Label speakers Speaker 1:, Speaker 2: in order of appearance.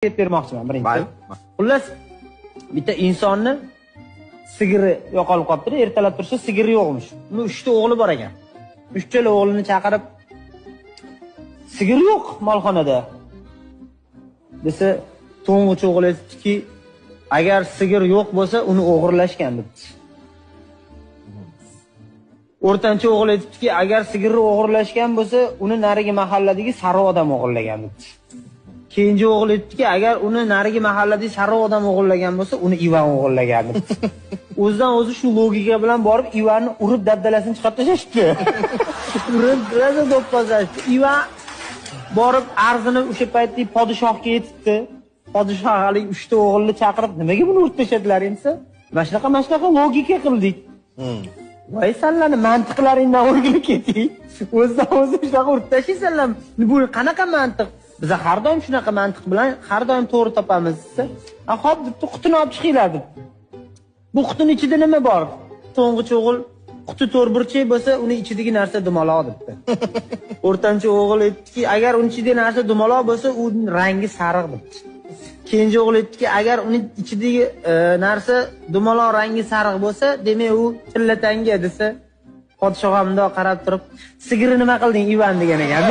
Speaker 1: bermoqchiman birinchi. Xullas, bitta insonni sigiri yo'qolib qolibdi, ertalab tursa sigiri yo'qmish. Uni 3 ta o'g'li bor ekan. 3 chala o'g'lini chaqirib, sigir yo'q molxonada. Desa, to'ng'ich o'g'il aytdiki, agar sigir yo'q bo'lsa, uni o'g'irlashgan debdi. O'rtancha o'g'il aytdiki, agar sigirni o'g'irlashgan bo'lsa, uni narigi mahalladagi sari odam o'g'irlagan debdi. Keyingi o'g'il aytdiki, agar uni narigi mahalladagi sari odam o'g'irlagan bo'lsa, uni Ivan o'g'irlagan debdi. O'zidan o'zi shu logika bilan borib Ivanni urib dabdalasini chiqarib tashlashdi. Urib raza do'ppazlashdi. Ivan borib arzini o'sha paytda podshohga yetibdi. Podshoh hali 3 ta o'g'ilni chaqirib, nimaga buni urib tashladilar endi? Mana shunaqa logika qildik. Voy sanlarni mantiqlaringdan o'rgilib keting. O'zidan o'zi shunaqa urib tashlaysanlar. Bu qanaqa mantiq? Biz har doim shunaqa mantiq bilan har doim to'g'ri topamiz desa, "Xo'p, debdi, qutini olib chiqinglar" deb. Bu qutining ichida nima bor? To'ng'ich o'g'il quti to'rtburchak bo'lsa, uni ichidagi narsa dumaloq debdi. O'rtancha o'g'il aytdiki, agar uni ichidagi narsa dumaloq bo'lsa, uning rangi sariq debdi. Keyingi o'g'il aytdiki, agar uning ichidagi narsa dumaloq rangi sariq bo'lsa, demak u tillatanga desa, podshoh ham bundoq qarab turib, "Sigirni nima qilding, Ivan?" degan ekan.